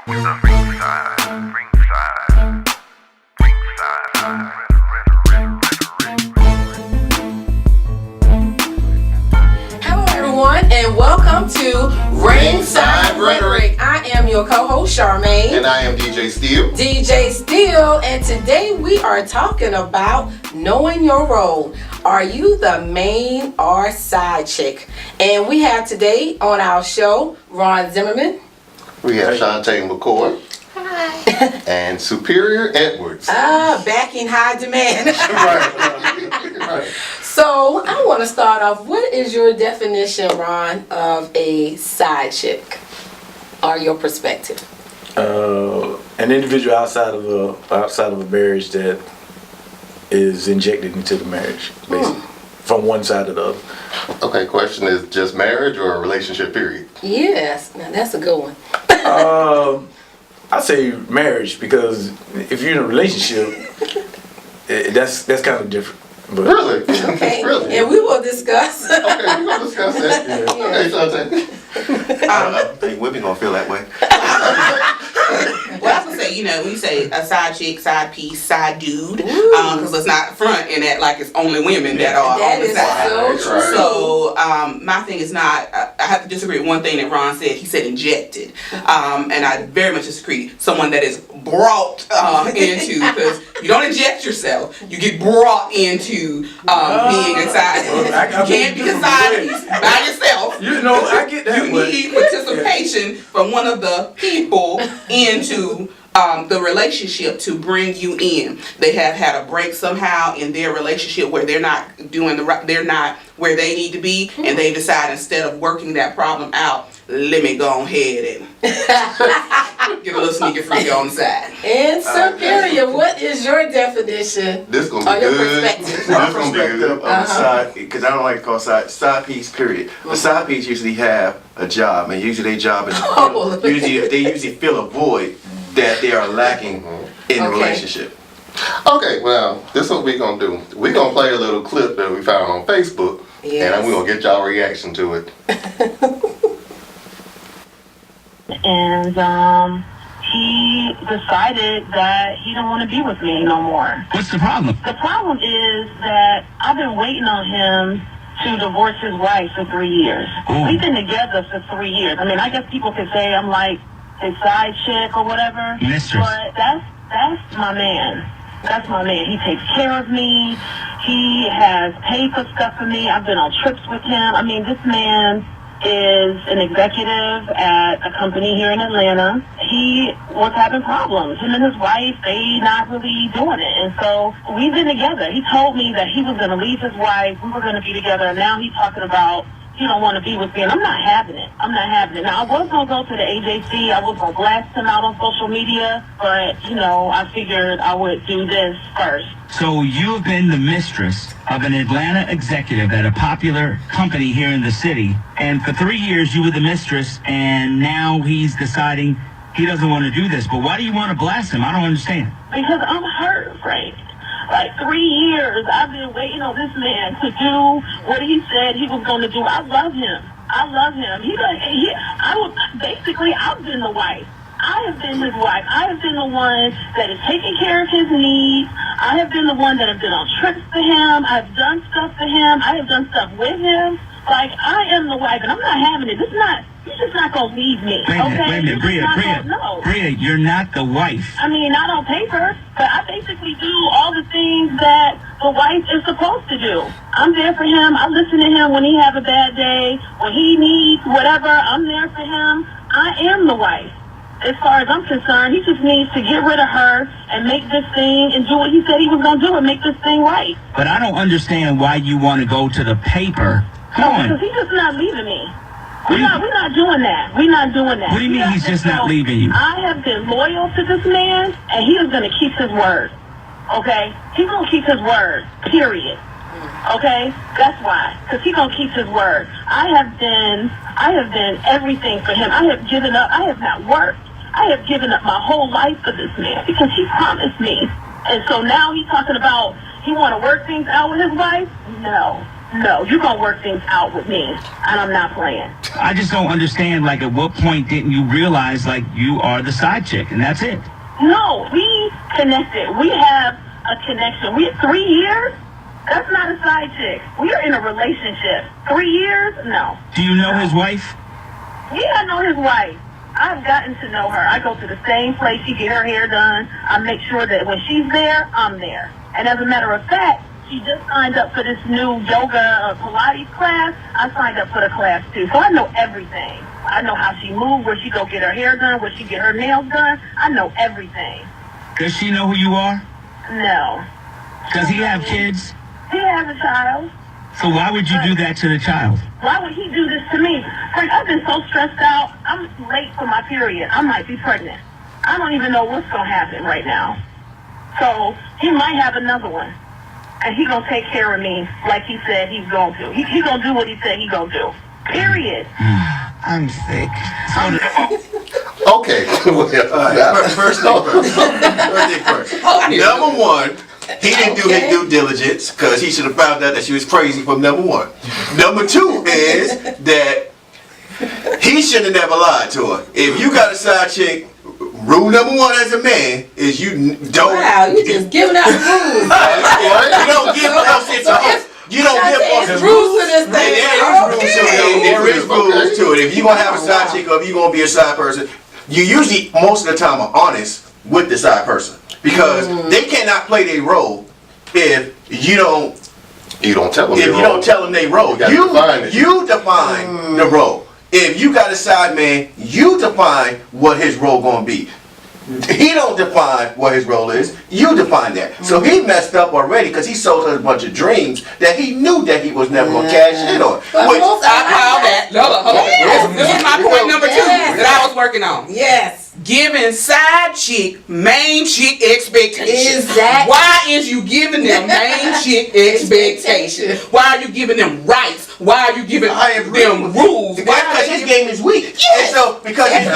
Hello, everyone, and welcome to Ringside Rhetoric. I am your co-host, Charmaine. And I am DJ Steele. DJ Steele, and today we are talking about knowing your role. Are you the main or side chick? And we have today on our show, Ron Zimmerman. We have Chanta McCoy. Hi. And Superior Edwards. Back in high demand. Right. So I want to start off. What is your definition, Ron, of a side chick, or your perspective? An individual outside of a marriage that is injected into the marriage, basically, from one side to the other. Okay, question is just marriage or a relationship period? Yes, now that's a good one. I say marriage because if you're in a relationship, that's kind of different. But Really? Okay, Really? and we will discuss. Okay, we're going to discuss that. Okay, Chanta. I think women gonna feel that way. Well, I was gonna say, when you say a side chick, side piece, side dude, because let's not front and act like it's only women that are That on the is side. so true. So my thing is not. I have to disagree with one thing that Ron said. He said injected, and I very much disagree. Someone that is brought into, because you don't inject yourself, you get brought into being inside. You can't be a side piece by yourself. I get that. You need participation from one of the people into the relationship to bring you in. They have had a break somehow in their relationship where they're not doing they're not where they need to be, and they decide instead of working that problem out, let me go ahead and get a little sneaky freak on the side. And Superior, what is your definition? This going or to be your good. perspective? This My going to be perspective good. of a side, because I don't like to call side piece. Period. A side piece usually have a job, and usually their job is they usually fill a void that they are lacking in the relationship. Okay, well, this is what we're going to do. We're going to play a little clip that we found on Facebook, and we're going to get y'all reaction to it. And he decided that he don't want to be with me no more. What's the problem? The problem is that I've been waiting on him to divorce his wife for 3 years. Ooh. We've been together for 3 years. I mean, I guess people could say I'm like his side chick or whatever. Mistress. But that's my man. That's my man. He takes care of me. He has paid for stuff for me. I've been on trips with him. I mean, this man is an executive at a company here in Atlanta. He was having problems. Him and his wife, they not really doing it. And so we've been together. He told me that he was going to leave his wife. We were going to be together. And now he's talking about he don't want to be with me. And I'm not having it. I'm not having it. Now, I was going to go to the AJC. I was going to blast him out on social media. But, I figured I would do this first. So you have been the mistress of an Atlanta executive at a popular company here in the city, and for 3 years you were the mistress, and now he's deciding he doesn't want to do this. But why do you want to blast him? I don't understand. Because I'm hurt, Frank. Like 3 years, I've been waiting on this man to do what he said he was going to do. I love him. I've been the wife. I have been his wife. I have been the one that is taking care of his needs. I have been the one that have been on trips to him. I've done stuff for him. I have done stuff with him. Like, I am the wife, and I'm not having it. You're just not going to leave me, Wait a minute, Bria, no. Bria, you're not the wife. I mean, not on paper, but I basically do all the things that the wife is supposed to do. I'm there for him. I listen to him when he have a bad day. When he needs whatever, I'm there for him. I am the wife. As far as I'm concerned, he just needs to get rid of her and make this thing and do what he said he was going to do and make this thing right. But I don't understand why you want to go to the paper. Come on. Because he's just not leaving me. We're not doing that. We're not doing that. What do you mean he's just not leaving you? I have been loyal to this man, and he is going to keep his word. Okay? He's going to keep his word, period. Okay? That's why. Because he's going to keep his word. I have been everything for him. I have given up. I have not worked. I have given up my whole life for this man because he promised me. And so now he's talking about he want to work things out with his wife? No. no, you're going to work things out with me, and I'm not playing. I just don't understand, like, at what point didn't you realize, like, you are the side chick, and that's it? No, we connected. We have a connection. 3 years? That's not a side chick. We are in a relationship. 3 years? No. Do you know his wife? Yeah, I know his wife. I've gotten to know her. I go to the same place she get her hair done. I make sure that when she's there, I'm there. And as a matter of fact, she just signed up for this new yoga Pilates class. I signed up for the class too. So I know everything. I know how she moves, where she go get her hair done, where she get her nails done. I know everything. Does she know who you are? No. Does he have kids? He has a child. So why would you do that to the child? Why would he do this to me? Frank, I've been so stressed out. I'm late for my period. I might be pregnant. I don't even know what's going to happen right now. So he might have another one. And he going to take care of me like he said he's going to. He going to do what he said he going to do. Period. I'm sick. Okay. First thing first. Number one, he didn't do his due diligence because he should have found out that she was crazy from number one. Number two is that he should have never lied to her. If you got a side chick, rule number one as a man is you don't. Wow, you just giving out the rules. You don't give us it's a host. You don't give us rules to this thing. There is rules to it. If you're gonna have a side chick or if you're gonna be a side person, you usually most of the time are honest with the side person. Because they cannot play their role if you don't tell them. If you don't tell them they role. You define the role. If you got a side man, you define what his role gonna be. He don't define what his role is. You define that. So he messed up already because he sold her a bunch of dreams that he knew that he was never gonna cash in on. I call that. Hold on. This is my point number 2 that I was working on. Yes. Giving side chick, main chick expectations. Exactly. Why is you giving them main chick expectations? Why are you giving them rights? Why are you giving them rules? Because his game is weak. Yes. And so because his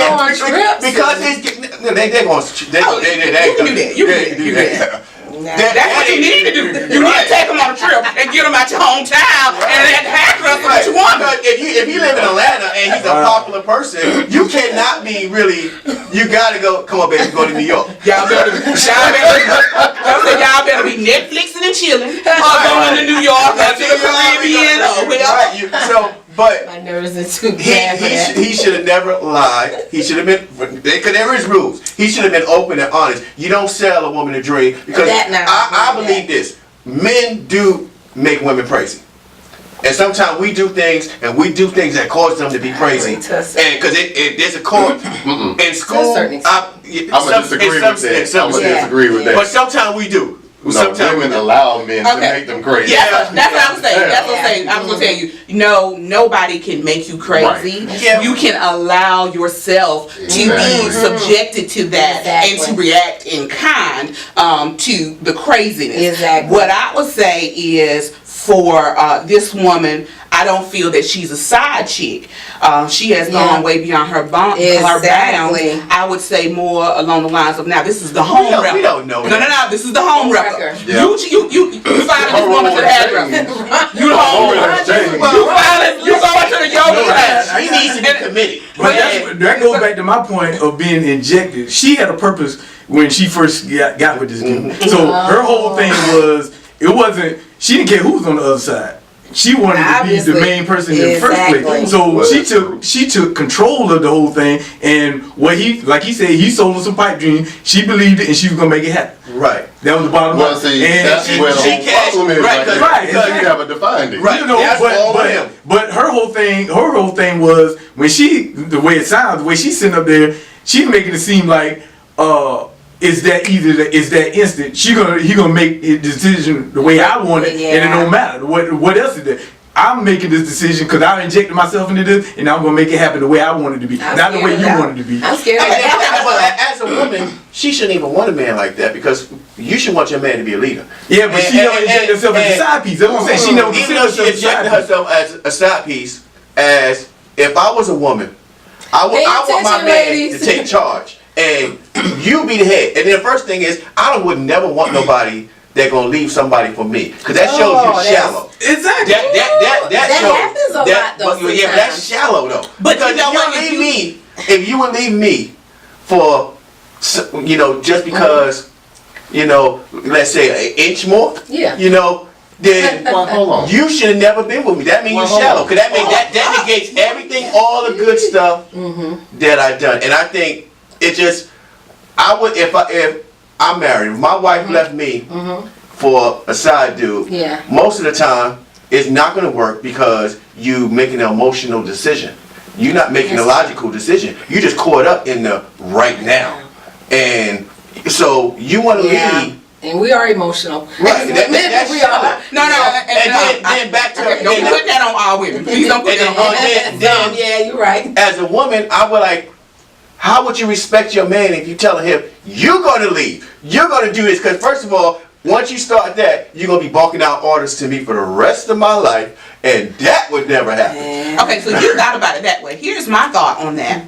You can do that. That's what you need to do. You need to take them on a trip and get them out your hometown and have what you want. If you live in Atlanta and he's a popular person, you cannot be really. You gotta go. Come on, baby, go to New York. Y'all better be Netflixing and chilling, or going to New York or to the Caribbean or whatever. But my nerves are too bad for that. He should have never lied. He should have been. Because there is rules. He should have been open and honest. You don't sell a woman a dream because I believe this. Men do make women crazy, and sometimes we do things that cause them to be crazy. And because there's a cause in school. I'm gonna disagree with that. But sometimes we do. Sometimes women allow men to make them crazy. Yeah, that's what I'm saying. That's what I'm saying. I was gonna tell you, nobody can make you crazy. Right. Yeah. You can allow yourself to be subjected to that and to react in kind to the craziness. Exactly. What I would say is for this woman, I don't feel that she's a side chick. She has gone way beyond her bounds. I would say more along the lines of, now this is the home wrecker. We don't know. No. This is the home wrecker. Yeah. You follow this woman to the hairdresser. You the home wrecker. You go to the yoga class. He needs to be committed. But that goes back to my point of being injected. She had a purpose when she first got with this dude. So her whole thing was, she didn't care who was on the other side. She wanted to be the main person in the first place. So she took control of the whole thing, and like he said, he sold her some pipe dreams. She believed it, and she was gonna make it happen. Right. That was the bottom line. Well, see, that's where the whole problem is. Right. Because you haven't defined it. Right. But her whole thing was the way it sounds, the way she's sitting up there, she's making it seem like is that instant. He gonna make the decision the way I want it, and it don't matter what else is there. I'm making this decision because I injected myself into this, and I'm gonna make it happen the way I want it to be, not the way you want it to be. I'm scared of that. But as a woman, she shouldn't even want a man like that because you should want your man to be a leader. Yeah, but she never injected herself as a side piece. That's what I'm saying. She never even though she injected herself as a side piece, as if I was a woman, I want my man to take charge. And you be the head. And then the first thing is, I would never want nobody that gonna leave somebody for me. Cause that shows you're shallow. Exactly. That shows, happens a lot, though, Yeah, but that's shallow though. But because you know what, if you would leave me for, you know, just because, you know, let's say an inch more, you know, then Well, hold on. you should have never been with me. That means Well, you're shallow. hold Cause that negates everything, all the good stuff that I done. And I think it just, I would, if I'm married, if my wife left me for a side dude, most of the time it's not gonna work because you making an emotional decision. You're not making a logical decision. You just caught up in the right now. And so you wanna leave. And we are emotional. Right, that's we shallow. are. No. And then back to Don't put that on all women. Please don't put that on all women. Yeah, you're right. as a woman, I would like, how would you respect your man if you telling him, you're gonna leave, you're gonna do this? Because first of all, once you start that, you're gonna be barking out orders to me for the rest of my life, and that would never happen. Okay, so you thought about it that way. Here's my thought on that.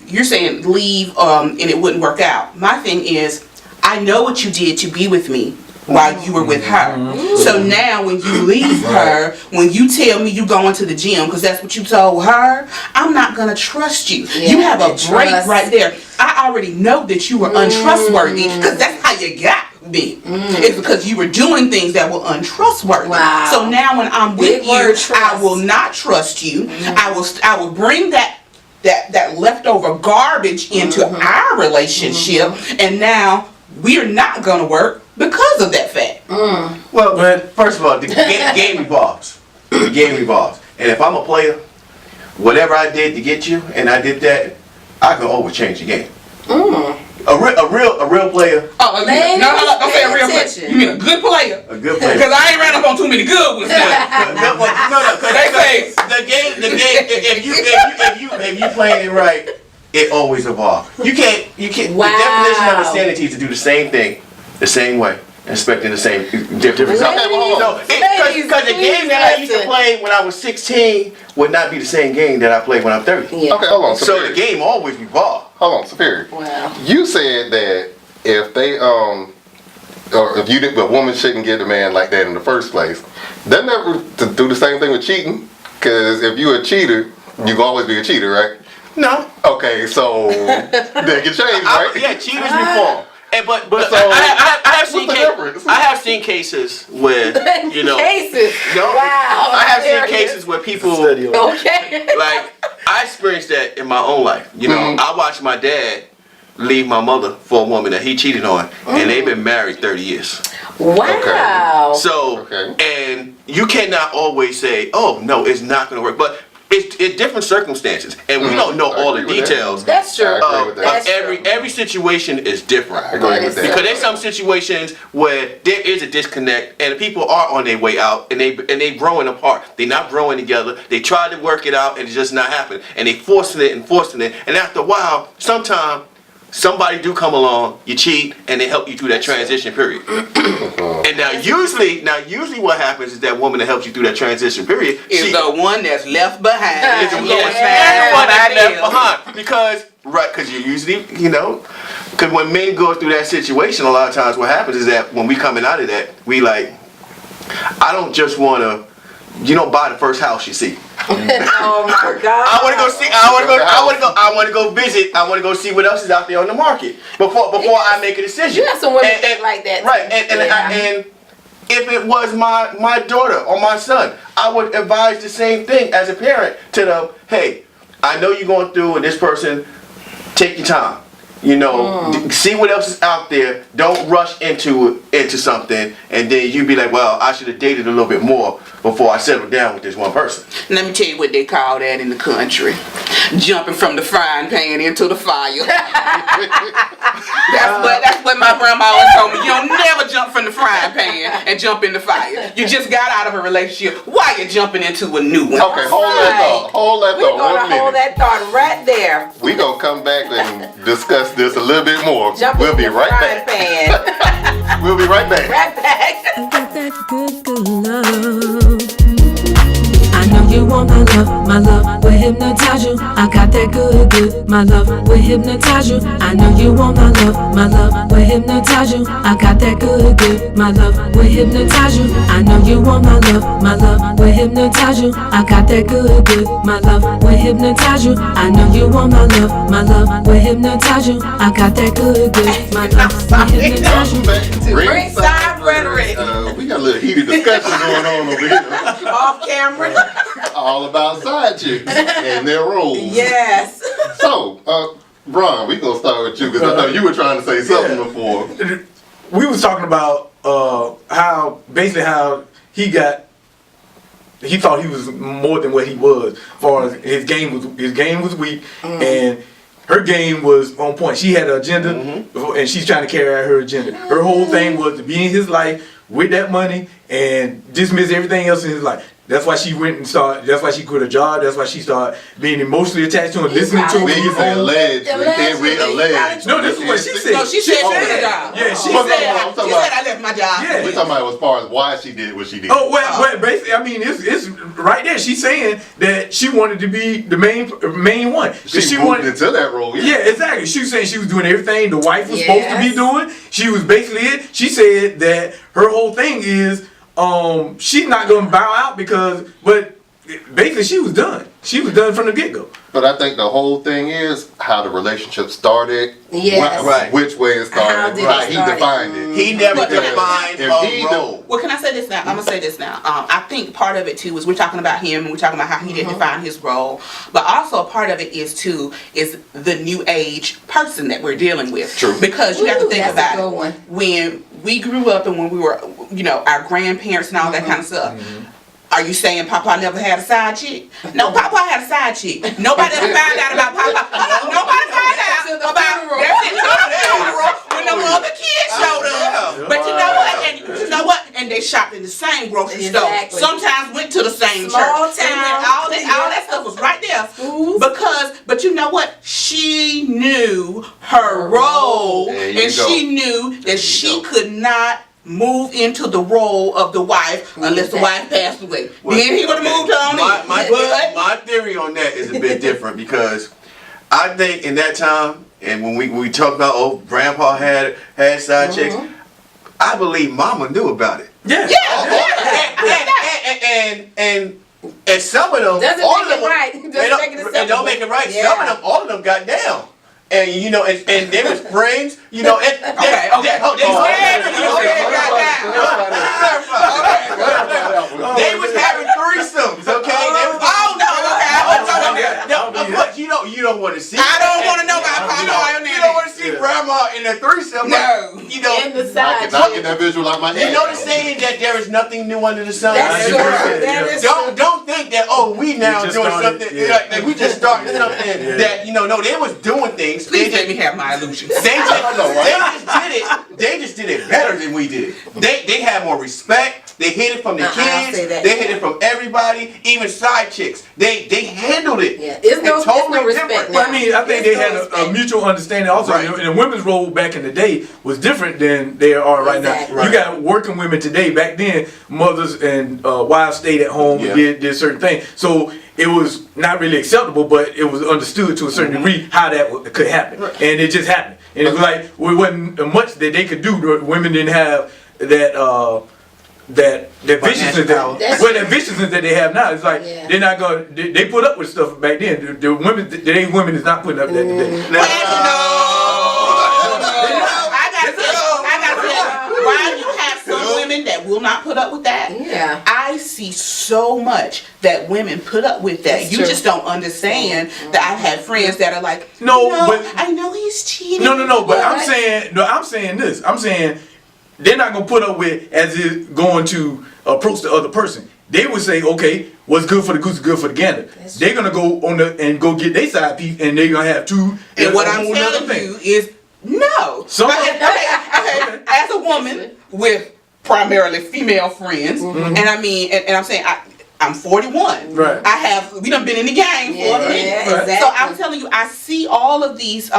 You're saying leave and it wouldn't work out. My thing is, I know what you did to be with me while you were with her. So now when you leave her, when you tell me you going to the gym because that's what you told her, I'm not going to trust you. You have a break right there. I already know that you were untrustworthy because that's how you got me. It's because you were doing things that were untrustworthy. Wow. So now when I'm with Big word, you, trust. I will not trust you. I will bring that leftover garbage into our relationship, and now we're not gonna work because of that fact. Well, but first of all, the game revolves. The game revolves. And if I'm a player, whatever I did to get you, and I did that, I can always change the game. A real player. Oh, no, don't say a real player. You mean a good player? A good player. Because I ain't ran up on too many good ones. No, because They say the game. If you playing it right, it always evolves. You can't. Wow. The definition of insanity is to do the same thing, the same way, expecting the same different results. Because the game that I used to play when I was 16 would not be the same game that I played when I'm 30. Yeah. Okay, hold on. So the game always evolves. Hold on, Superior. Wow. You said that if they or if you did, a woman shouldn't get a man like that in the first place. Doesn't that to do the same thing with cheating? Because if you're a cheater, you can always be a cheater, right? No. Okay, so that can change, right? Yeah, cheaters reform. But So, I have seen what's the difference? I have seen cases where Cases. No, Wow. I have seen There it cases is. where people Okay. like I experienced that in my own life. You know, I watched my dad leave my mother for a woman that he cheated on, and they've been married 30 years. Wow. So, and you cannot always say, "Oh no, it's not going to work," but it's different circumstances, and we don't know all the details. That's true. I agree with that. Every situation is different. I agree with that. Because there's some situations where there is a disconnect and the people are on their way out and they growing apart. They're not growing together. They try to work it out and it's just not happening. And they forcing it. And after a while, sometimes somebody do come along, you cheat, and they help you through that transition period. And now usually what happens is that woman that helps you through that transition period Is the one that's left behind. is the one that's left behind. Because you usually, because when men go through that situation, a lot of times what happens is that when we coming out of that, we like, I don't just want to, you don't buy the first house you see. Oh my God. I want to go see. I want to go visit. I want to go see what else is out there on the market before I make a decision. You have some women think like that. Right, and if it was my daughter or my son, I would advise the same thing as a parent to them. Hey, I know you're going through with this person. Take your time. See what else is out there. Don't rush into something, and then you be like, well, I should have dated a little bit more before I settled down with this one person. Let me tell you what they call that in the country. Jumping from the frying pan into the fire. That's what my grandma always told me. You don't never jump from the frying pan and jump in the fire. You just got out of a relationship. Why you jumping into a new one? Okay, hold that thought. We're going to hold that thought right there. We're going to come back and discuss this a little bit more. We'll be right back. Pan. We'll be right back. Right back. I got that good, good love. I know you want my love will hypnotize you. I got that good, good, my love will hypnotize you. I know you want my love will hypnotize you. I got that good, good, my love will hypnotize you. I know you want my love will hypnotize you. I got that good, good, my love will hypnotize you. I know you want my love will hypnotize you. I got that good, good, my love will hypnotize you. Ringside rhetoric. We got a little heated discussion going on over here. Off camera. All about side chicks and their roles. Yes. So, Ron, we gonna start with you because I know you were trying to say something before. We was talking about how he thought he was more than what he was. As far as his game was weak, and her game was on point. She had an agenda, and she's trying to carry out her agenda. Her whole thing was to be in his life with that money and dismiss everything else in his life. That's why she went and started. That's why she quit her job. That's why she started being emotionally attached to him, listening to him. We say alleged. We can't read alleged. No, this is what she said. No, she said she quit her job. Yeah, She said I left my job. Yeah. We're talking about as far as why she did what she did. Oh well, basically, I mean, it's right there. She's saying that she wanted to be the main one. She moved into that role. Yeah, exactly. She was saying she was doing everything the wife was supposed to be doing. She was basically it. She said that her whole thing is she's not gonna bow out but basically she was done. She was done from the get-go. But I think the whole thing is how the relationship started. Yes. Right. Which way it started. How He defined it. He never But- defined If a role. Well, can I say this now? I'm gonna say this now. I think part of it too is we're talking about him and we're talking about how he didn't define his role, but also a part of it is the new age person that we're dealing with. True. Because you have to Ooh, think that's a about good it. one. When we grew up and when we were, our grandparents and all that kind of stuff. Are you saying Papa never had a side chick? No, Papa had a side chick. Nobody ever found out about Papa. Nobody found out about that's it, till the funeral when the other kids showed up. But you know what? And they shopped in the same grocery Exactly. store. Sometimes went to the same Small church. And town. all that stuff was right there. Schools. But you know what? She knew her role, There you and go. she knew that she could not move into the role of the wife unless the wife passed away. Then he would have moved on in. My theory on that is a bit different because I think in that time, and when we talk about grandpa had side chicks, I believe mama knew about it. Yeah. And some of them, Doesn't all make of it them, right. Doesn't make it and don't make it right. Yeah. Some of them, all of them got down. And and they was friends, Okay. They was having threesomes, okay? But you don't want to see. I don't want to know about Papa. You don't want to see grandma in a threesome. No. In the I side. cannot get that visual out my head. You know the saying that there is nothing new under the sun. That's true. Yeah. That is true. Don't think that we now We just doing started, something yeah. like we just started something that no they was doing things. Please let me have my illusions. They just did it better than we did. They had more respect. They hid it from the I'll kids. say that. They hid it from everybody, even side chicks. They handled it. Yeah. It's no respect different. now. But I mean, I think There's they had no a respect. mutual understanding also. Right. And the women's role back in the day was different than they are right Exactly. now. You got working women today. Back then, mothers and wives stayed at home and did certain things. So it was not really acceptable, but it was understood to a certain degree how that could happen. And it just happened. And it was like, it wasn't much that they could do. The women didn't have that viciousness that viciousness that they have now. It's like they're not gonna they put up with stuff back then. The women today's women is not putting up that today. I gotta say, while you have some women that will not put up with that, Yeah. I see so much that women put up with that. That's You true. just don't understand that I've had friends that are like, No, but I know he's cheating. no. But I'm saying this. I'm saying they're not gonna put up with as it going to approach the other person. They would say, okay, what's good for the goose is good for the gander. They're gonna go on and go get their side piece, and they're gonna have two. And what I'm whole nother telling thing. you is no. Some- Okay, as a woman with primarily female friends, and I mean, and I'm saying I'm 41. Right. We done been in the game for a minute. exactly. So I'm telling you, I see all of these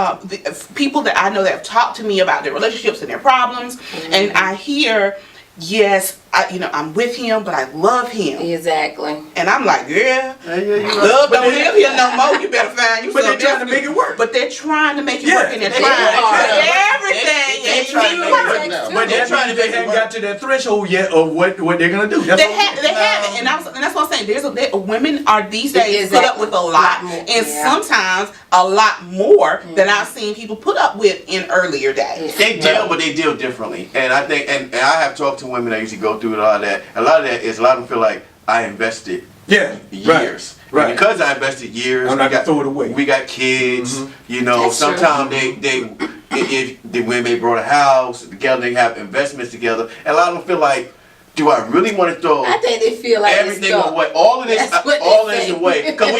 people that I know that have talked to me about their relationships and their problems, and I hear, yes, I'm with him, but I love him. Exactly. And I'm like, yeah, you love don't live here no more. You better find you But something they're trying else to make it work. But they're trying to make it Yeah, work, and they're they trying are. everything. They and trying to it make it works. work now. But they're trying to they haven't got to that threshold yet of what they're gonna do. That's They what I'm saying. have it, and that's what I'm saying. Women are these days put up with a lot, more, and yeah. sometimes a lot more than I've seen people put up with in earlier days. They deal, but they deal differently. And I think, and I have talked to women that usually go through a lot of that. A lot of that is a lot of them feel like I invested Yeah, years. Right. And because I invested years, I'm not gonna throw it away. We got kids. You know, That's true. sometimes if the women they brought a house together, they have investments together. And a lot of them feel like, do I really want to throw I think they feel like everything it's away? All of this, That's what all they this say. away. Because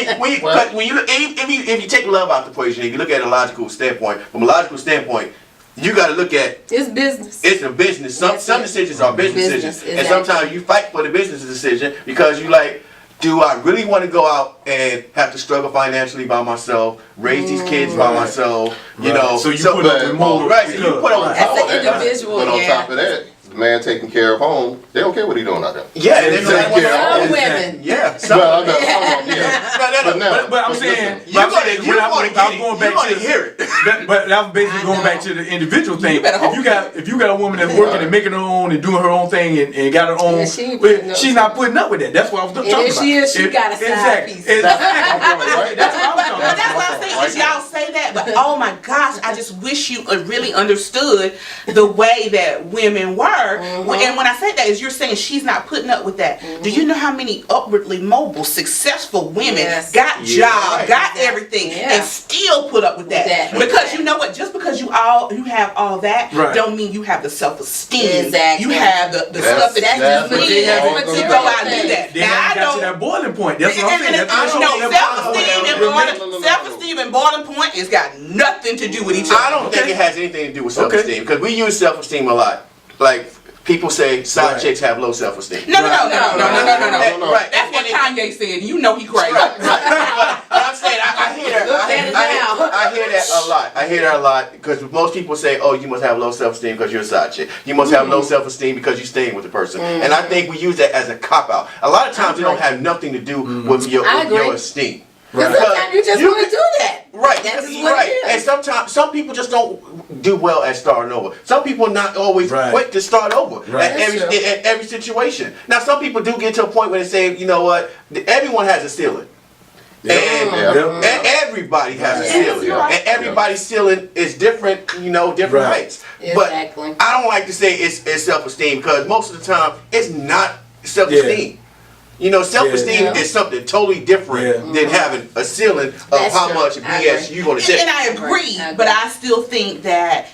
when you look, if you take love out the equation, if you look at a logical standpoint, from a logical standpoint, you got to look at It's business. it's a business. Some decisions are business decisions, and exactly. sometimes you fight for the business decision because you like, do I really want to go out and have to struggle financially by myself, raise these kids by myself? You Right. know, So you put up with more right? So you because- put on right. top That's of an that. individual, But on yeah. top of that, the man taking care of home, they don't care what he doing out there. Yeah, they Exactly. don't Some want to. women. Yeah, some Well, I women. know, yeah. But now, But I'm saying, You I'm gonna saying, get when I was it. going You back gonna to hear it. but that was basically going back to the individual thing. better hope If you got a woman that's working and making her own and doing her own thing and got her own, Yeah, she ain't putting up she's not putting up with that. That's what I was talking about. if she is, she got a side exactly. piece. Exactly. That's what I was talking But about. that's what I'm saying. Is y'all say that, but oh my gosh, I just wish you really understood the way that women were. And when I say that, is you're saying she's not putting up with that. Do you know how many upwardly mobile, successful women Yes. got Yeah. jobs, got Exactly. everything, Yeah. and still put up with that? that. Because you know what? Just because you have all that, Right. don't mean you have the self-esteem. Exactly. You have the That's- stuff that that's you what need they have to material go out and do things. that. They Now, I haven't got to don't. that boiling point. That's what I'm saying. That's what No, I'm self-esteem and boiling point has got nothing to do with each other. I don't think it has anything to do with self-esteem because we use self-esteem a lot. Like people say, side Right. chicks have low self-esteem. No. Right. That's what Kanye said. You know he crazy. Right. But I'm saying I hear that. I hear that a lot. I hear that a lot because most people say, "Oh, you must have low self-esteem because you're a side chick. You must have low self-esteem because you're staying with the person." And I think we use that as a cop out. A lot of times it don't have nothing to do with your esteem. Because sometimes you just want to do that. Right, That's because- what right. it is. And sometimes some people just don't do well at starting over. Some people are not always Right. quick to start over Right. at every That's true. at every situation. Now some people do get to a point where they say, you know what, everyone has a ceiling. And everybody has a Yes, ceiling. you're right. And everybody's ceiling is different, different Right. heights. Exactly. But I don't like to say it's self-esteem because most of the time it's not self-esteem. Self-esteem Yeah. is something totally different than having a ceiling of That's how true. much I BS agree. you're going to take. And I agree, but I still think that,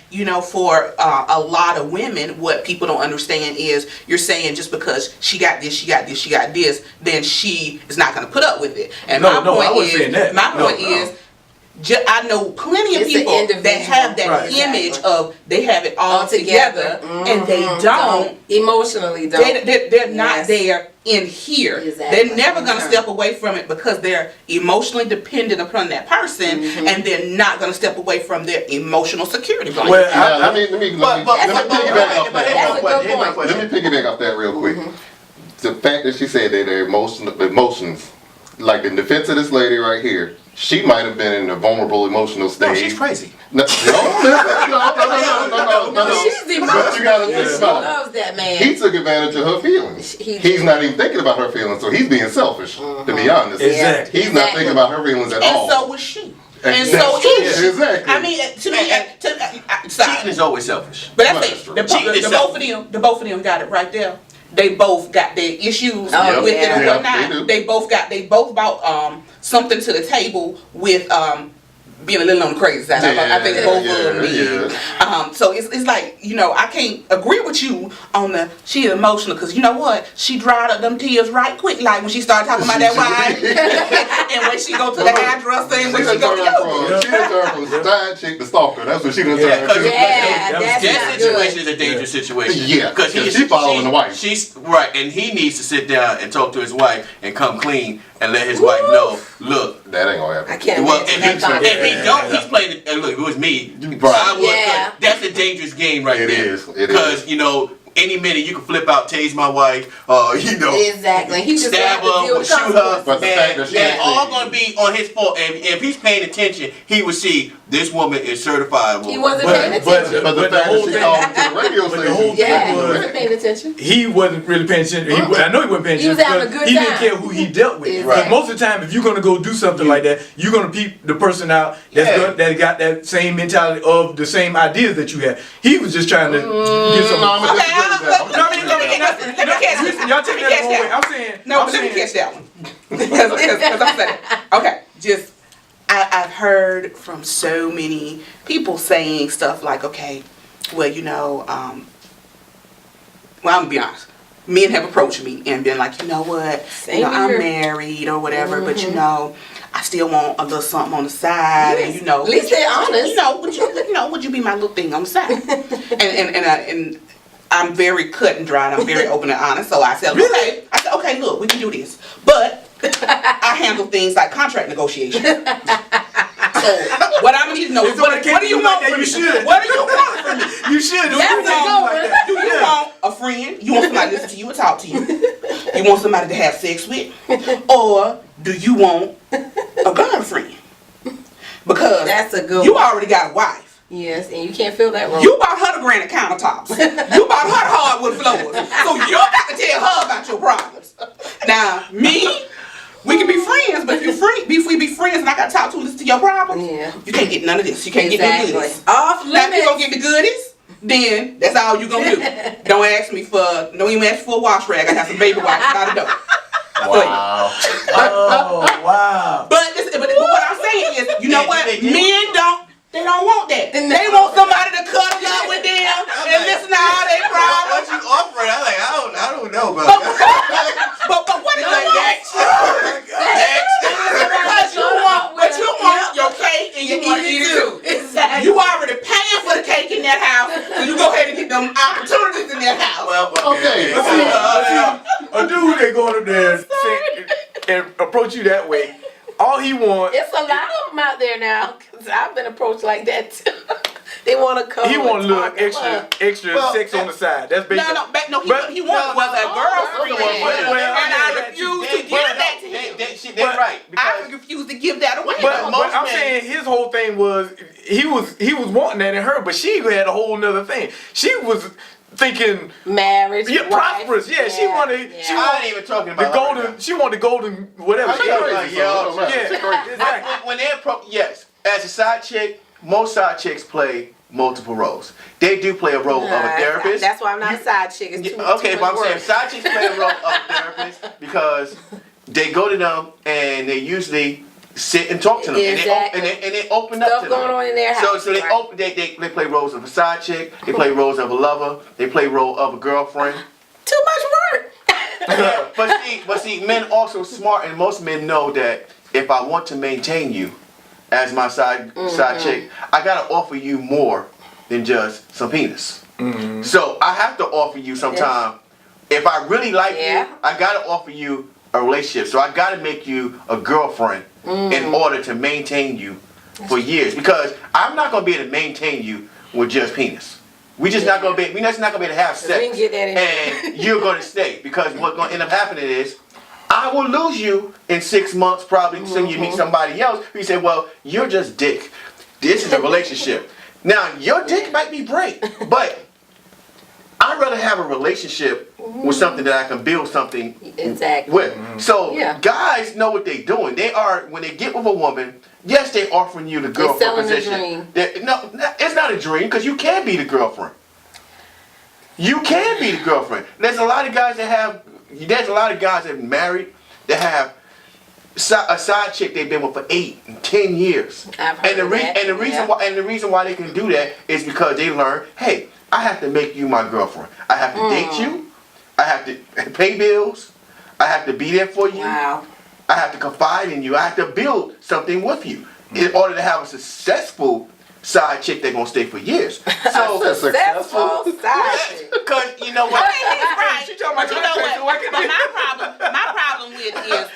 for a lot of women, what people don't understand is you're saying just because she got this, she got this, she got this, then she is not going to put up with it. And No, I wasn't saying that. my No, point no. is, I know plenty of It's an people that individual. have that Right. image Exactly. of they have it all together, and they don't. Emotionally don't. They're not Yes. there in here. Exactly. They're never going to step away from it because they're emotionally dependent upon that person, and they're not going to step away from their emotional security blanket. Well, Now, let me But piggyback off but that. here's my That's a question, good here's my point. Let me question. piggyback off that real quick. The fact that she said that their emotions, like in defense of this lady right here, she might have been in a vulnerable emotional state. No, she's crazy. No. She's But you gotta think She about it. loves that man. He took advantage of her feelings. He did. He's not even thinking about her feelings, so he's being selfish, to be honest. Exactly. He's not thinking about her feelings at all. And so was she. And And that's so true. is she. Exactly. I mean, to me, sorry. Cheating is always selfish. But that's Right, it. that's true. The both of them got it right there. They both got their issues Oh, with it and yeah. whatnot. Yeah, they do. They both brought something to the table with being a little on the crazy side. I think both of them did. So it's like, I can't agree with you on the she is emotional because you know what? She dried up them tears right quick, like when she started talking about that wine and when she go to the hairdresser and when she go to yoga. She done turned from side chick to stalker. That's what she done Yeah, turned to. Yeah, That that's That not situation good. is a dangerous situation. Yeah, because she following the wife. She's right, and he needs to sit down and talk to his wife and come clean and let his wife know. Look, That ain't gonna happen. I can't well, imagine if that he conversation. don't, he's playing. And look, if it was me, Right. I would. Yeah. That's a dangerous game right It there. is. It Because is. any minute you can flip out, tase my wife, you know, Exactly. He just stab have to deal her, or with shoot her, consequences. But the fact that and she it's actually- all going to be on his fault. And if he's paying attention, he would see this woman is certifiable. He wasn't paying attention. But the But the fact whole that she thing- called to the radio but the station. whole Yeah, thing he was wasn't paying attention. he wasn't really paying attention. I know he wasn't paying He was attention having a because good he didn't time. care who he dealt with. Exactly. Because most of the time, if you're gonna go do something like that, you're gonna peep the person out that got that same mentality of the same ideas that you had. He was just trying to get some. No, I'm gonna Okay, disagree with that. let me catch this. Y'all take that the wrong way. I'm saying. No, I'm but let me saying- catch that one. Because I'm saying, okay, just, I've heard from so many people saying stuff like, okay, well, you know, well, I'm gonna be honest. Men have approached me and been like, you know what, Same I'm here. married or whatever, but you know, I still want a little something on the side, and you know, At least they're honest. You know, would you be my little thing on the side? and I'm very cut and dry, and I'm very open and honest. So I said, okay. I said, okay, look, we can do this, but I handle things like contract negotiation. So what I'm gonna need to know is what do you want from me? You should. What do you want from me? You should. Do That's you a good want, one. do you want a friend? You want somebody to listen to you and talk to you? You want somebody to have sex with? Or do you want a girlfriend? Because That's a good you one. already got a wife. Yes, and you can't feel that wrong. You bought her the granite countertops. You bought her the hardwood floors. So you got to tell her about your problems. Now, me, we can be friends, but if we be friends and I got to talk to and listen to your problems, Yeah. you can't get none of this. You can't get no goodies. Off Now, if you gonna limits. get the goodies, then that's all you gonna do. Don't ask me for, don't even ask for a wash rag. I have some baby wipes by the door. Wow. Oh wow. But what I'm saying is, you know what? They do. Men they don't want that. They want somebody to cuddle up with them and listen to all their problems. What you offering? I'm like, I don't know about that. But what do you Like, want? next. But you want your cake and you want to eat it too. Exactly. You already paying for the cake in that house, so you go ahead and get them opportunities in that house. Well, Okay. A dude that going up there and approach you that way, all he want, It's a lot of them out there now, because I've been approached like that too. They want to come. he want a and little talk and extra Well, sex on the side. That's basically. He wanted was a girlfriend, well, and I refuse to give that to him. They're right. I Because refuse to give that away. But most I'm men- saying his whole thing was he was wanting that in her, but she had a whole nother thing. She was thinking, marriage. yeah, wife. prosperous. Yeah, she wanted. Yeah. She I wanted ain't even talking the about golden. She wanted the golden whatever. I'm She talking wanted- about y'all. Yeah, exactly. When they're yes, as a side chick, most side chicks play multiple roles. They do play a role of a therapist. That's why I'm not a side chick. It's too, Okay, too but much I'm saying work. side chicks play a role of a therapist because they go to them and they usually sit and talk to them Exactly. and they open up Stuff to them. going on in their house, So they right. open they play roles of a side chick, they play roles of a lover, they play role of a girlfriend. Too much work. but see, men also smart, and most men know that if I want to maintain you as my side chick, I gotta offer you more than just some penis. So I have to offer you sometime. If I really like Yeah. you, I gotta offer you a relationship. So I gotta make you a girlfriend in order to maintain you for years. Because I'm not gonna be able to maintain you with just penis. We're just not gonna be able to have sex. We can get that in And you're gonna stay. Because what's gonna end up happening is I will lose you in 6 months probably until you meet somebody else who say, well, you're just dick. This is a relationship. Now, your dick might be great, but I'd rather have a relationship with something that I can build something Exactly. with. So Yeah. guys know what they're doing. They are, when they get with a woman, yes, they're offering you the girlfriend selling the position. dream. No, it's not a dream because you can be the girlfriend. You can be the girlfriend. There's a lot of guys that have married that have a side chick they've been with for 8 and 10 years. I've heard And the that, reason why they can do that is because they learn, hey, I have to make you my girlfriend. I have to date you. I have to pay bills. I have to be there for you. Wow. I have to confide in you. I have to build something with you in order to have a successful side chick that's gonna stay for years. So Successful side chick. because you know what? Right. She talking about But you know contracts, so what? I can- But my problem with is,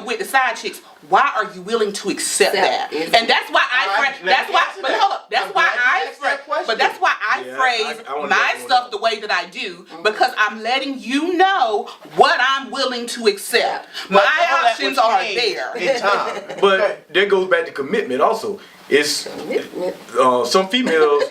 with the side chicks, why are you willing to accept that? And that's why Let me answer that. but hold up, that's I'm why glad you I asked that question. but that's why I Yeah, phrase I wanna my go stuff the way that I do because I'm letting you know what I'm willing to accept. My options are there. In time. But that goes back to commitment also. It's some females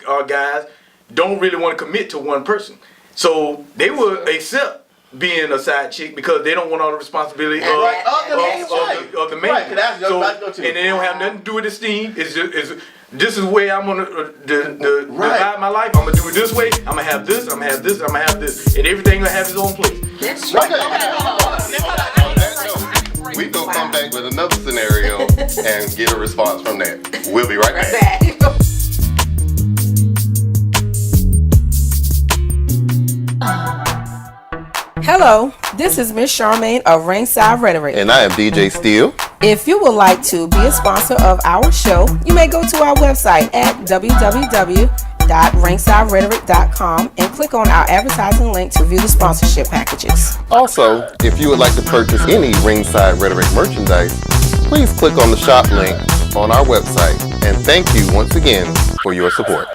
are guys don't really want to commit to one person. So they will accept being a side chick because they don't want all the responsibility of the man. Right, that's and they don't have nothing to do with esteem. It's just this is where I'm gonna divide my life. I'm gonna do it this way. I'm gonna have this. I'm gonna have this. I'm gonna have this, and everything will have its own place. That's right. We gonna come back with another scenario and get a response from that. We'll be right back. Hello, this is Miss Charmaine of Ringside Rhetoric. And I am DJ Steele. If you would like to be a sponsor of our show, you may go to our website at www.ringsiderhetoric.com and click on our advertising link to view the sponsorship packages. Also, if you would like to purchase any Ringside Rhetoric merchandise, please click on the shop link on our website. And thank you once again for your support.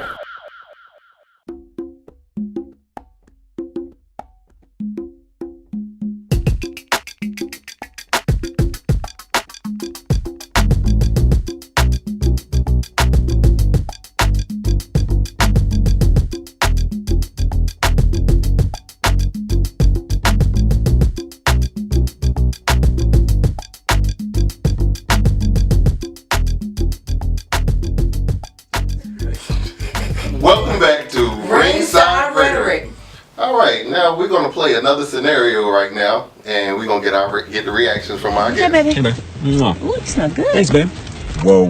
Welcome back to Ringside Rhetoric. All right, now we're going to play another scenario right now, and we're going to get the reactions from our guests. Hey, baby. Ooh, it smells good. Thanks, babe. Whoa.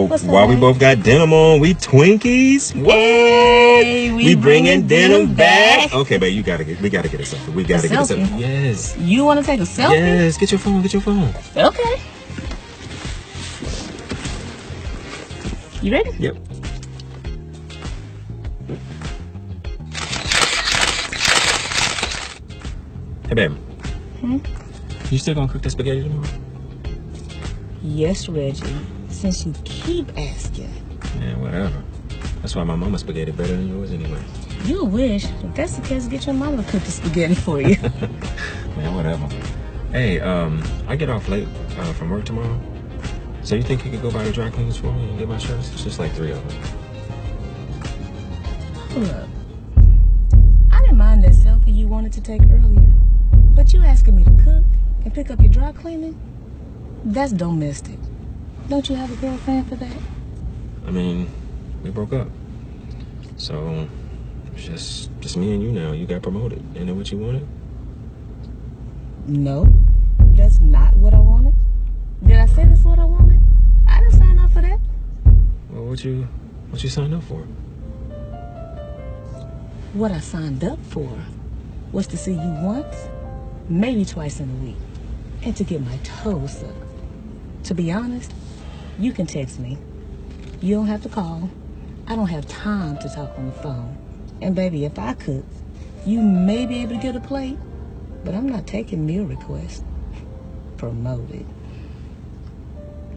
What's Why that, we babe? both got denim on? We Twinkies? What? Hey, we bringing denim back? back. Okay, babe, we gotta get a selfie. We gotta get a selfie. Yes. You want to take a selfie? Yes, get your phone. Okay. You ready? Yep. Hey, babe. You still gonna cook that spaghetti tomorrow? Yes, Reggie. Since you keep asking. Yeah, whatever. That's why my mama's spaghetti better than yours anyway. You wish. If that's the case, get your mama to cook the spaghetti for you. Man, whatever. Hey, I get off late from work tomorrow. So you think you could go by the dry cleaners for me and get my shirts? It's just like 3 of them. Hold up. I didn't mind that selfie you wanted to take earlier. But you asking me to cook and pick up your dry cleaning? That's domestic. Don't you have a girlfriend for that? I mean, we broke up. So, it's just me and you now. You got promoted. Ain't that what you wanted? No, that's not what I wanted. Did I say that's what I wanted? I didn't sign up for that. Well, what you signed up for? What I signed up for was to see you once, maybe twice in a week, and to get my toes sucked. To be honest, you can text me. You don't have to call. I don't have time to talk on the phone. And baby, if I could, you may be able to get a plate, but I'm not taking meal requests. Promoted.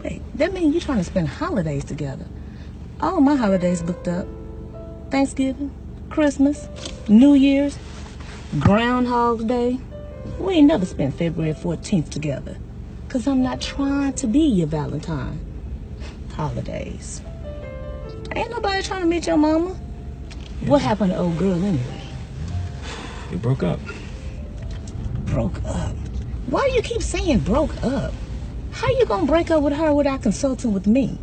Wait, that means you're trying to spend holidays together. All my holidays booked up. Thanksgiving, Christmas, New Year's, Groundhog's Day. We ain't never spent February 14th together. Cause I'm not trying to be your Valentine. Holidays. Ain't nobody trying to meet your mama. What happened to old girl anyway? We broke up. Broke up? Why do you keep saying broke up? How you gonna break up with her without consulting with me?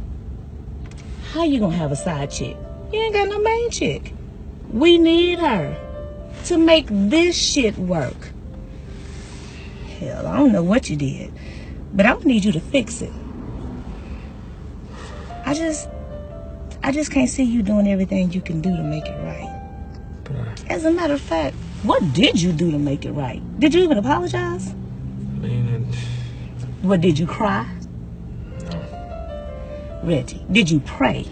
How you gonna have a side chick? You ain't got no main chick. We need her to make this shit work. Hell, I don't know what you did, but I'm gonna need you to fix it. I just can't see you doing everything you can do to make it right. As a matter of fact, what did you do to make it right? Did you even apologize? I mean, What, did you cry? no. Reggie, did you pray?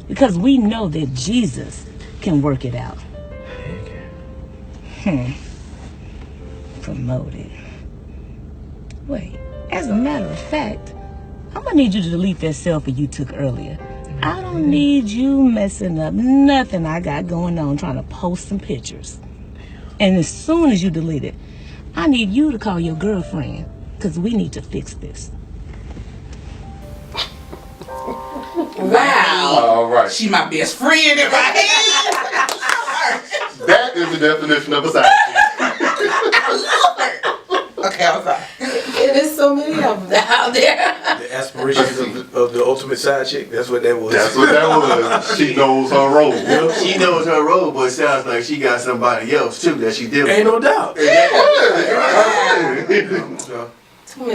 Because we know that Jesus can work it out. Promoted. Wait, as a matter of fact, I'm gonna need you to delete that selfie you took earlier. I don't need you messing up nothing I got going on trying to post some pictures. And as soon as you delete it, I need you to call your girlfriend, because we need to fix this. Wow. All right. She my best friend in my head. That is the definition of a side Okay, I'm sorry. There's so many of them out there. The aspirations of the ultimate side chick. That's what that was. That's what that was. She knows her role. She knows her role, but it sounds like she got somebody else too that she deals with. Ain't no doubt. That's what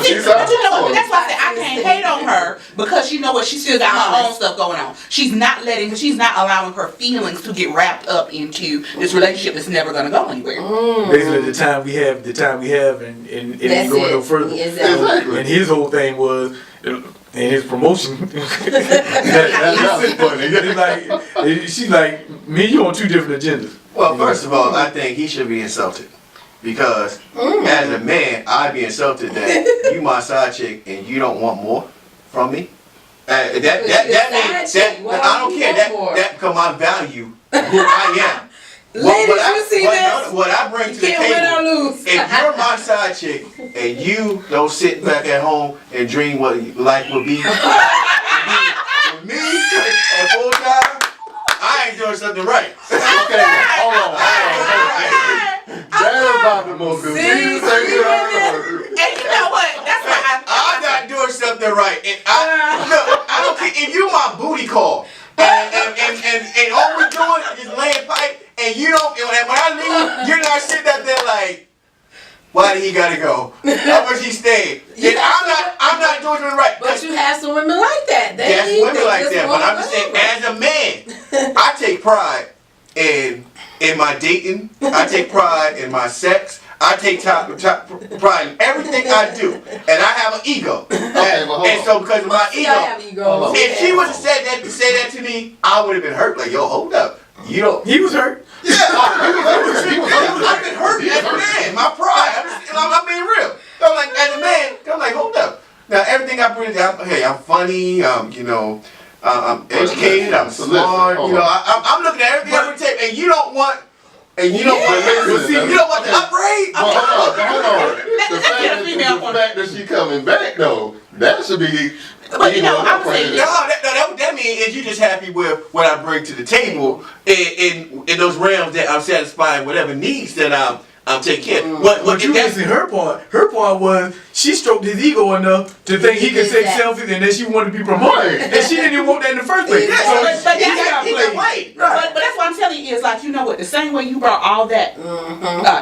she But said. you know what? That's why I said I can't hate on her because you know what? She still got her own stuff going on. She's not allowing her feelings to get wrapped up into this relationship that's never gonna go anywhere. Basically, the time we have, and That's going it. no further. Exactly. And his whole thing was, in his promotion, That's funny. it's like, she's like, me and you on two different agendas. Well, first of all, I think he should be insulted. Because as a man, I'd be insulted that you my side chick and you don't want more from me. That means that I don't care. That because I value who I am. Ladies, you see this? What I bring to the Can't win or table. lose. If you're my side chick and you don't sit back at home and dream what life would be, with me at full time, I ain't doing something right. Okay, hold on. That is about the most confusing thing I've heard. And you know what? That's why I'm not doing something right. And I don't care if you my booty call and all we're doing is laying pipe and you don't. And when I leave, you're not sitting up there like, why did he gotta go? How much he stayed? And I'm not doing it right. But you have some women like that. Yes, women like that. But I'm just saying, as a man, I take pride in my dating. I take pride in my sex. I take top pride in everything I do. And I have an ego. And so because of my ego, if she would have said that to say that to me, I would have been hurt. Like, yo, hold up. You don't. He was hurt. Yeah, I've been hurt as a man. My pride. I'm being real. I'm like, as a man, I'm like, hold up. Now everything I bring, I'm funny. I'm educated. I'm smart. I'm looking at everything I bring to the table, and you don't want. And you don't want the upgrade. Hold on. The fact that she coming back though, that should be. But you know, I'm saying that means is you just happy with what I bring to the table in those realms that I'm satisfying whatever needs that I'm taking care of. But you missing her part. Her part was she stroked his ego enough to think he could take selfies and then she wanted to be promoted. And she didn't even want that in the first place. But that's what I'm telling you is like, you know what, the same way you brought all that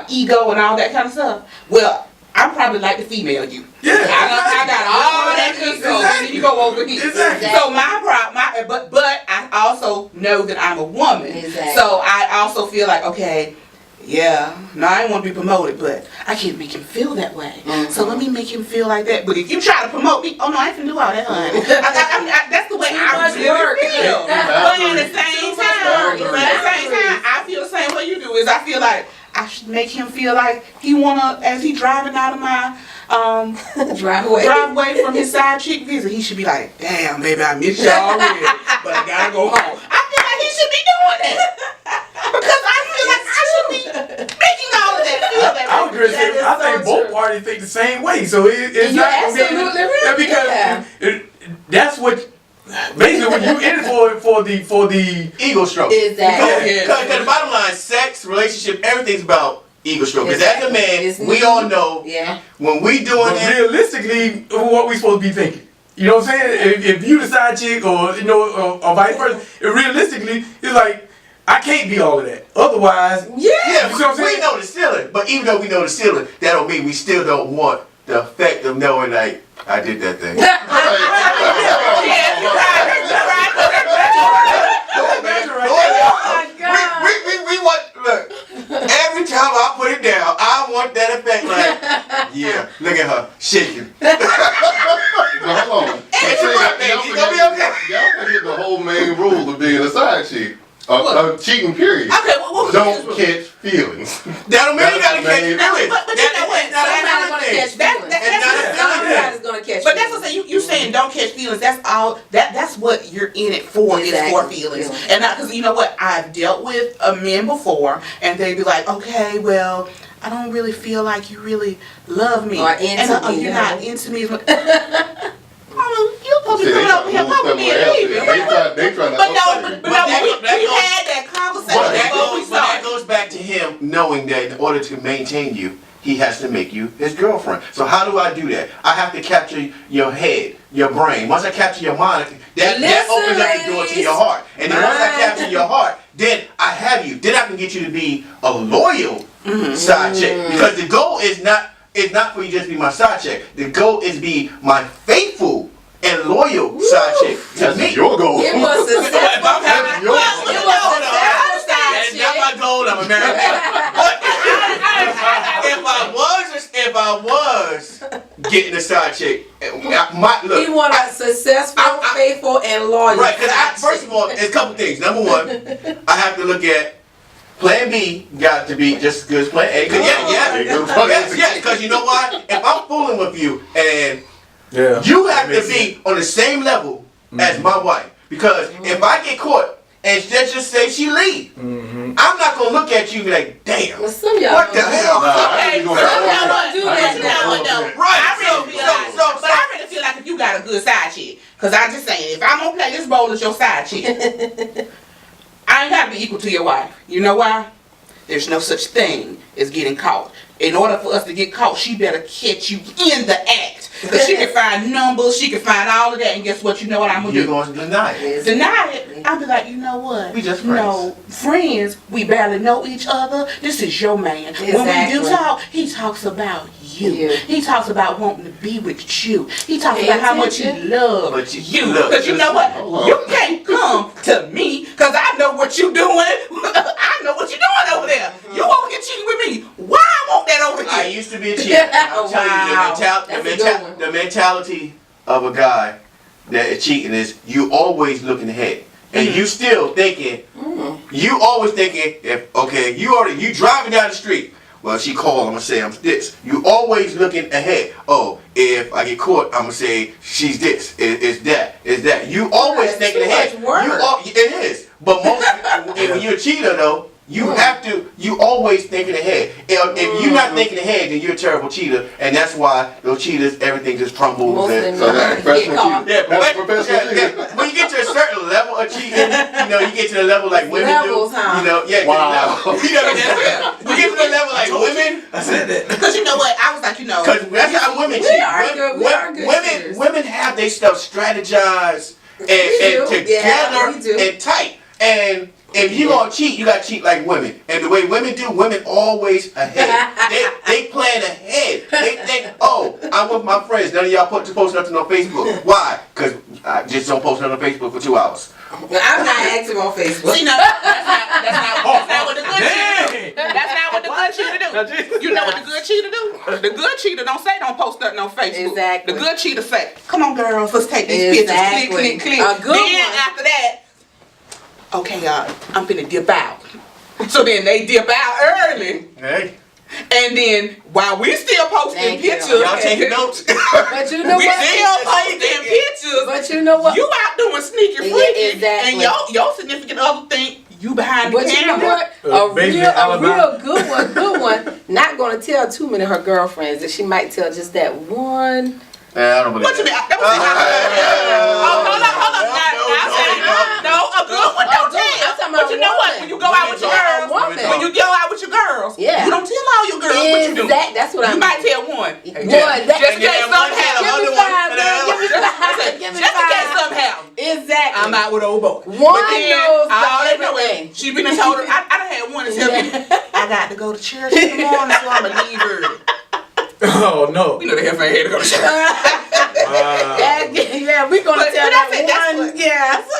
ego and all that kind of stuff, well, I'm probably like the female you. Yeah. I got all that ego and then you go over here. Exactly. So but I also know that I'm a woman. Exactly. So I also feel like, okay, yeah, no, I didn't want to be promoted, but I can't make him feel that way. So let me make him feel like that. But if you try to promote me, oh no, I can do all that, honey. That's the way I really feel. But at the same time, I feel the same way you do. Is I feel like I should make him feel like he wanna, as he driving out of my driveway from his side chick visit, he should be like, damn, baby, I miss you already, but I gotta go home. I feel like he should be doing that. Because I feel like I should be making all of that feel that I agree. I think both parties think the same way. So it's not absolutely right. Because that's what basically when you in for the ego stroke. Exactly. Because the bottom line, sex, relationship, everything's about ego stroke. Because as a man, we all know when we doing but realistically, what we supposed to be thinking. You know what I'm saying? If you the side chick or or vice versa, realistically, it's like, I can't be all of that. Otherwise, you know what I'm saying? We know the ceiling. But even though we know the ceiling, that don't mean we still don't want the effect of knowing like, I did that thing. We want, look, every time I put it down, I want that effect like, yeah, look at her, shaking. Hold on. Y'all forget the whole main rule of being a side chick. Cheating, period. Okay, don't catch feelings. That don't mean you gotta catch feelings. But you know what? Somebody's gonna catch feelings. That's Somebody's gonna catch. But that's what I'm saying. You saying don't catch feelings. That's all. That's what you're in it for. Exactly. Is for feelings. And because you know what, I've dealt with men before, and they be like, okay, well, I don't really feel like you really love me, or into me. You're not into me. You're supposed to be coming over here talking to me and leaving. They trying to But we had that conversation before we But that started. goes back to him knowing that in order to maintain you, he has to make you his girlfriend. So how do I do that? I have to capture your head, your brain. Once I capture your mind, that opens up the door to your heart. And then once I capture your heart, then I have you. Then I can get you to be a loyal side chick. Because the goal is not for you just to be my side chick. The goal is to be my faithful and loyal side chick. To me, your goal. It was successful. That's your goal. It was successful side That's not my goal. I'm a married man. If I was getting a side chick, He wanted a successful, faithful, and loyal. Right, because first of all, it's a couple things. Number one, I have to look at Plan B got to be just as good as Plan A. Yes, because you know what? If I'm fooling with you and you have to be on the same level as my wife, because if I get caught and let's just say she leave, I'm not gonna look at you like, damn, Well, some of y'all what the hell? Okay, some of y'all don't do that now. Right. I really feel like if you got a good side chick, because I'm just saying, if I'm gonna play this role as your side chick, I ain't gotta be equal to your wife. You know why? There's no such thing as getting caught. In order for us to get caught, she better catch you in the act. Because she can find numbers, she can find all of that, and guess what? You know what I'm gonna do? You're going to deny it. Deny it. I'll be like, you know what? We just friends. We barely know each other. This is your man. Exactly. When we do talk, he talks about you. He talks about wanting to be with you. He talks about how much he loves you. Because you know what? You can't come to me because I know what you're doing. I know what you're doing over there. You won't get cheating with me. Why I want that over here? I used to be a cheater. I'll tell you, the mentality of a guy that is cheating is you always looking ahead. And you still thinking, you always thinking, you driving down the street. Well, she called, I'm going to say I'm this. You always looking ahead. Oh, if I get caught, I'm going to say she's this, it's that. You always thinking ahead. It is. But when you're a cheater, though, you always thinking ahead. If you're not thinking ahead, then you're a terrible cheater. And that's why those cheaters, everything just crumbles. So that's professional cheating. That's professional cheating. When you get to a certain level of cheating, you get to the level like women Levels, do. huh? Wow. When you get to the level like women. I said that. Because you know what? I was like, Because that's how women cheat. Women have their stuff strategized and together and tight. And if you gonna cheat, you gotta cheat like women. And the way women do, women always ahead. They plan ahead. They think, oh, I'm with my friends. None of y'all post nothing on Facebook. Why? Because I just don't post nothing on Facebook for 2 hours. I'm not active on Facebook. See, no, that's not what the good cheater do. That's not what the good cheater do. You know what the good cheater do? The good cheater don't post nothing on Facebook. Exactly. The good cheater say, come on girls, let's take these pictures. Click. A good then one. after that, okay, I'm finna dip out. So then they dip out early. Hey. And then while we still posting pictures, y'all taking notes. But you know we what? still posting pictures. But you know what? You out doing sneaky freaky, exactly. and your significant other think you behind the But camera. you know what? A real good one. Not gonna tell too many of her girlfriends. That she might tell just that one. I don't believe What you mean? That was hold up. No, a good one don't tell. But you know what? When you go out with your girls, you don't tell all your girls what you do. That's what I mean. You might tell one. Just in case something happens. Give me Just in case something happens. Exactly. I'm out with old boy. One knows everything. She been and told her. I done had one to tell me, I got to go to church in the morning, so I'm gonna leave early. Oh no. You know the heifer ain't had to go to church. Yeah, we gonna tell that one. Yes.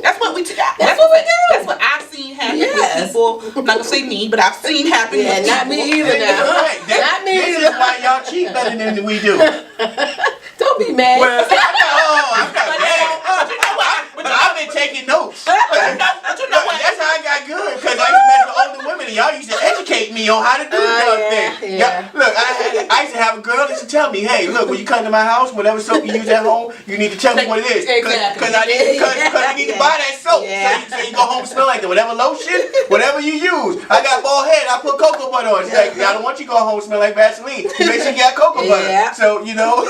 That's what we do. That's what we do. That's what I've seen happen with people. I'm not gonna say me, but I've seen happen with people. Not me either now. Not me This either. is why y'all cheat better than we do. Don't be mad. I'm not mad. But you know what? But I've been taking notes. But you know what? That's how I got good. Because I used to mess with older women and y'all used to educate me on how to do the thing. Yeah. Look, I used to have a girl that used to tell me, hey, look, when you come to my house, whatever soap you use at home, you need to tell me what it is. Because I need to buy that soap. So you go home smell like that. Whatever lotion, whatever you use. I got bald head, I put cocoa butter on. She's like, I don't want you to go home smell like Vaseline. You make sure you got cocoa butter. So, you know.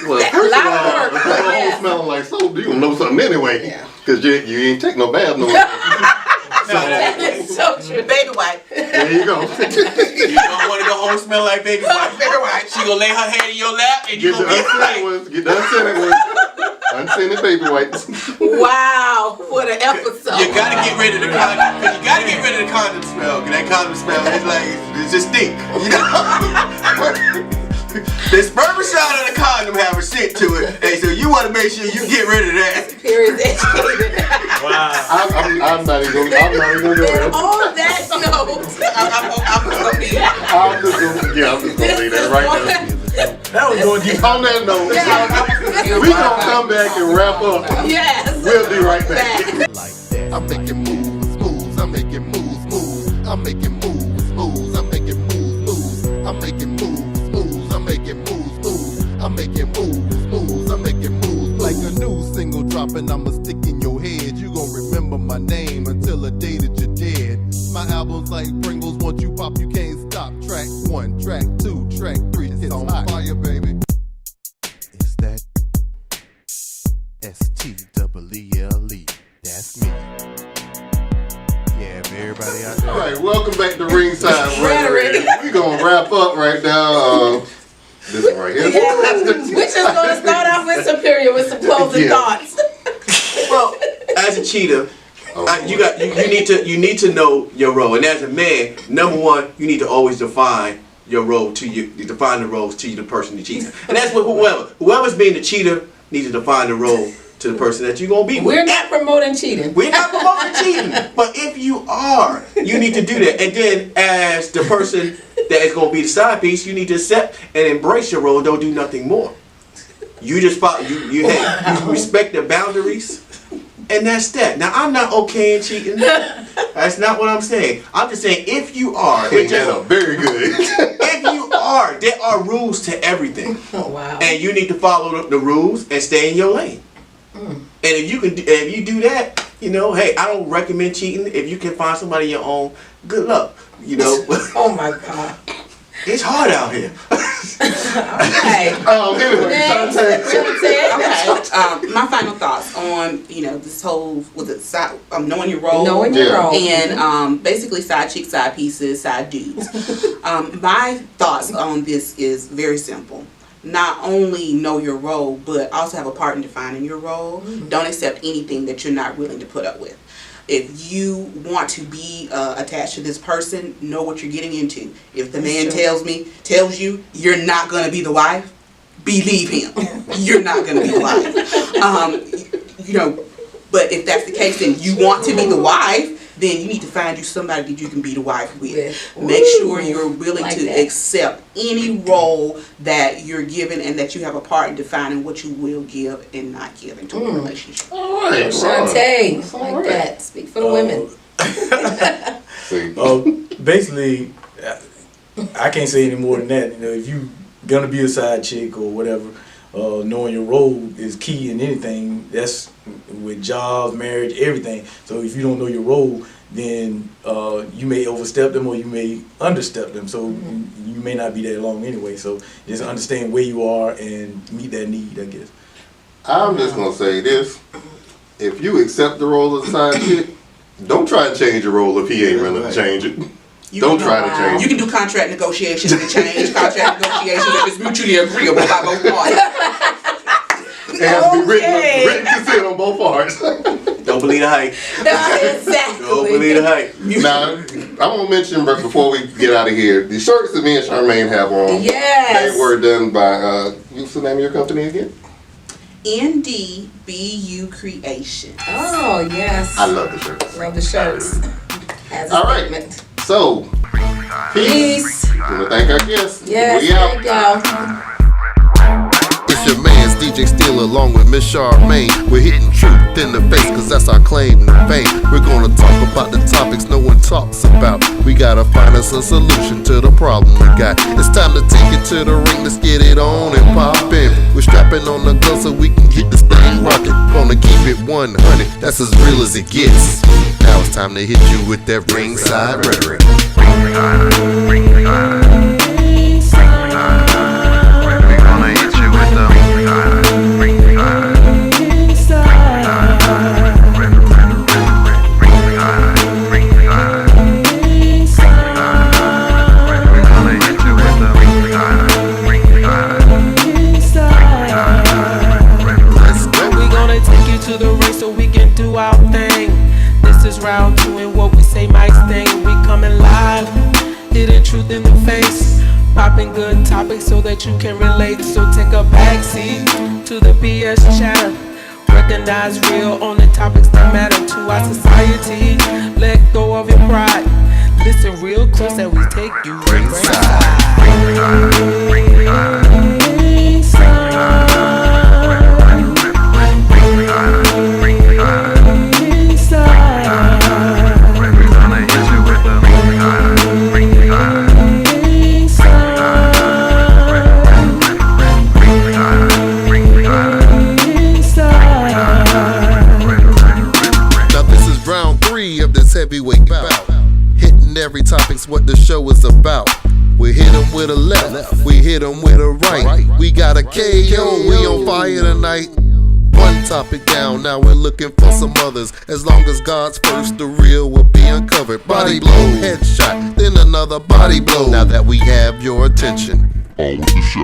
Well, first of all, if you go home smelling like soap, you gonna know something anyway. Because you ain't take no bath no more. That is so true. Baby wipe. There you go. You don't want to go home smell like baby wipe. She gonna lay her head in your lap and you Get the gonna be unscented ones. Get the unscented ones. Unscented baby wipes. Wow, what an episode. You gotta get rid of the condom. Cause you gotta get rid of the condom smell. Cause that condom smell is like, it's just stink. You know? The spermicide of the condom have a scent to it. Hey, so you wanna make sure you get rid of that. Period. Educated. Wow. I'm not even gonna do it. On that note, I'm just gonna leave that right there. That was going deep. On that note, we gonna come back and wrap up. yes. We'll be right back. I'm making moves, moves. I'm making moves, moves. I'm making moves, moves. I'm making moves, moves. I'm making moves, moves. I'm making moves, moves. I'm making moves, moves. I'm making moves. Like a new single dropping, I'ma stick in your head. You gon' remember my name until the day that you're dead. My albums like Pringles, once you pop, you can't stop. Track 1, track 2, track 3. It's on fire, baby. It's that S-T-E-E-L-E. That's me. Yeah, everybody out there. All right, welcome back to Ringside Rhetoric. We gonna wrap up right now. This one right here. We're just gonna start off with Superior with some closing thoughts. Well, as a cheater, you need to know your role, and as a man, number one, you need to always define your role to you. You define the roles to you, the person that cheats, and that's what whoever's being the cheater needs to define the role to the person that you're gonna be with. We're not promoting cheating. We're not promoting cheating, but if you are, you need to do that. And then, as the person that is gonna be the side piece, you need to accept and embrace your role. Don't do nothing more. You just follow. You respect the boundaries. And that's that. Now, I'm not okay in cheating. That's not what I'm saying. I'm just saying, if you are, very good. If you are, there are rules to everything. Oh wow! And you need to follow the rules and stay in your lane. And if you do that, you know, hey, I don't recommend cheating. If you can find somebody of your own, good luck. You know. Oh my God. It's hard out here. Okay. My final thoughts on this whole knowing your role, knowing your role, and basically side chicks, side pieces, side dudes. My thoughts on this is very simple. Not only know your role, but also have a part in defining your role. Don't accept anything that you're not willing to put up with. If you want to be attached to this person, know what you're getting into. If the man tells you you're not going to be the wife, believe him. You're not going to be the wife. But if that's the case, then you want to be the wife, then you need to find you somebody that you can be the wife with. Make sure you're willing to accept any role that you're given, and that you have a part in defining what you will give and not give into a relationship. All right, Shantae, like that. Speak for the women. Basically, I can't say any more than that. If you gonna be a side chick or whatever, knowing your role is key in anything. That's with jobs, marriage, everything. So if you don't know your role, then you may overstep them or you may understep them. So you may not be there long anyway. So just understand where you are and meet that need, I guess. I'm just gonna say this: if you accept the role of the side chick, don't try and change your role if he ain't willing to change it. Don't try to change. You can do contract negotiations to change contract negotiations if it's mutually agreeable by both parties. It has to be written consent on both parts. Don't believe the hype. Exactly. Don't believe the hype. Now, I'm gonna mention, but before we get out of here, the shirts that me and Charmaine have on, they were done by. What's the name of your company again? NDBU Creation. Oh yes. I love the shirts. Love the shirts. As a statement. So, peace. We want to thank our guests. Yes, we out. thank y'all. It's your man's DJ Steele along with Miss Charmaine. We're hitting truth in the face, cause that's our claim to fame. We're gonna talk about the topics no one talks about. We gotta find us a solution to the problem we got. It's time to take it to the ring, let's get it on and pop in. We're strapping on the gun so we can get this thing rockin'. Gonna keep it 100, that's as real as it gets. Now it's time to hit you with that ringside rhetoric. Round two and what we say might sting. We coming live, hitting truth in the face, popping good topics so that you can relate. So take a backseat to the BS chatter. Recognize real on the topics that matter to our society. Let go of your pride. Listen real close as we take you ringside. Heavyweight bout, hitting every topic's what the show is about. We hit 'em with a left, we hit 'em with a right. We got a KO, we on fire tonight. One topic down, now we're looking for some others. As long as God's first, the real will be uncovered. Body blow, headshot, then another body blow. Now that we have your attention, on with the show.